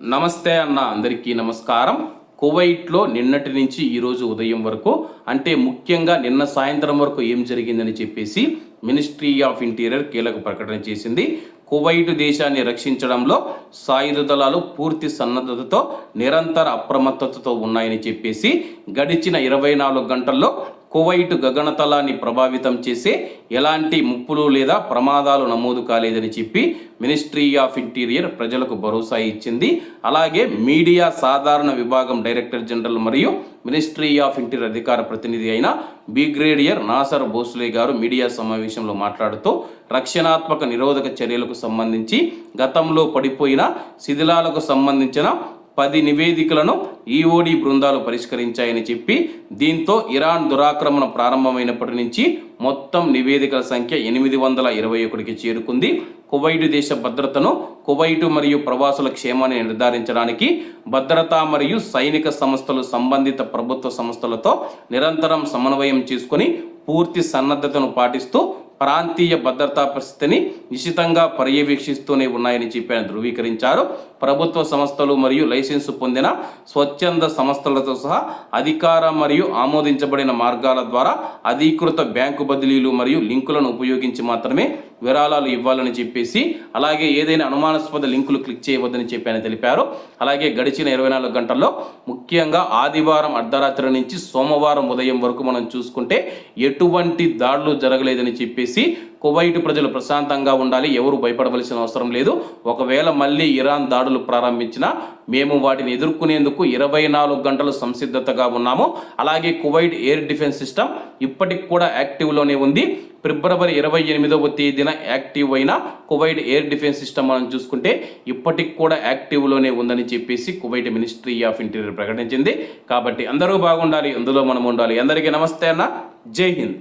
నమస్తే అన్న, అందరికీ నమస్కారం. కువైట్లో నిన్నటి నుంచి ఈరోజు ఉదయం వరకు, అంటే ముఖ్యంగా నిన్న సాయంత్రం వరకు ఏం జరిగిందని చెప్పేసి మినిస్ట్రీ ఆఫ్ ఇంటీరియర్ కీలక ప్రకటన చేసింది. కువైట్ దేశాన్ని రక్షించడంలో సాయుధ దళాలు పూర్తి సన్నద్ధతతో నిరంతర అప్రమత్తతతో ఉన్నాయని చెప్పేసి గడిచిన 24 గంటల్లో కువైట్ గగనతలాన్ని ప్రభావితం చేసే ఎలాంటి ముప్పులు లేదా ప్రమాదాలు నమోదు కాలేదని చెప్పి మినిస్ట్రీ ఆఫ్ ఇంటీరియర్ ప్రజలకు భరోసా ఇచ్చింది. అలాగే మీడియా సాధారణ విభాగం డైరెక్టర్ జనరల్ మరియు మినిస్ట్రీ ఆఫ్ ఇంటీరియర్ అధికార ప్రతినిధి అయిన బ్రిగేడియర్ నాసర్ భోస్లే గారు మీడియా సమావేశంలో మాట్లాడుతూ రక్షణాత్మక నిరోధక చర్యలకు సంబంధించి గతంలో పడిపోయిన శిథిలాలకు సంబంధించిన 10 నివేదికలను ఈఓడి బృందాలు పరిష్కరించాయని చెప్పి, దీంతో ఇరాన్ దురాక్రమణ ప్రారంభమైనప్పటి నుంచి మొత్తం నివేదికల సంఖ్య 821కి చేరుకుంది. కువైట్ దేశ భద్రతను, కువైటు మరియు ప్రవాసుల క్షేమాన్ని నిర్ధారించడానికి భద్రతా మరియు సైనిక సంస్థలు సంబంధిత ప్రభుత్వ సంస్థలతో నిరంతరం సమన్వయం చేసుకుని పూర్తి సన్నద్ధతను పాటిస్తూ ప్రాంతీయ భద్రతా పరిస్థితిని నిశితంగా పర్యవేక్షిస్తూనే ఉన్నాయని చెప్పి ఆయన ధృవీకరించారు. ప్రభుత్వ సంస్థలు మరియు లైసెన్సు పొందిన స్వచ్ఛంద సంస్థలతో సహా అధికార మరియు ఆమోదించబడిన మార్గాల ద్వారా అధీకృత బ్యాంకు బదిలీలు మరియు లింకులను ఉపయోగించి మాత్రమే విరాళాలు ఇవ్వాలని చెప్పేసి, అలాగే ఏదైనా అనుమానాస్పద లింకులు క్లిక్ చేయవద్దని చెప్పి ఆయన తెలిపారు. అలాగే గడిచిన 24 గంటల్లో ముఖ్యంగా ఆదివారం అర్ధరాత్రి నుంచి సోమవారం ఉదయం వరకు మనం చూసుకుంటే ఎటువంటి దాడులు జరగలేదని చెప్పేసి, కువైట్ ప్రజలు ప్రశాంతంగా ఉండాలి, ఎవరు భయపడవలసిన అవసరం లేదు. ఒకవేళ మళ్ళీ ఇరాన్ దాడులు ప్రారంభించినా మేము వాటిని ఎదుర్కొనేందుకు 24 గంటలు సంసిద్ధతగా ఉన్నాము. అలాగే కువైట్ ఎయిర్ డిఫెన్స్ సిస్టమ్ ఇప్పటికి కూడా యాక్టివ్లోనే ఉంది. ఫిబ్రవరి 28వ తేదీన యాక్టివ్ అయిన కువైట్ ఎయిర్ డిఫెన్స్ సిస్టమ్ మనం చూసుకుంటే ఇప్పటికి కూడా యాక్టివ్లోనే ఉందని చెప్పేసి కువైట్ మినిస్ట్రీ ఆఫ్ ఇంటీరియర్ ప్రకటించింది. కాబట్టి అందరూ బాగుండాలి, అందులో మనం ఉండాలి. అందరికీ నమస్తే అన్న, జై హింద్.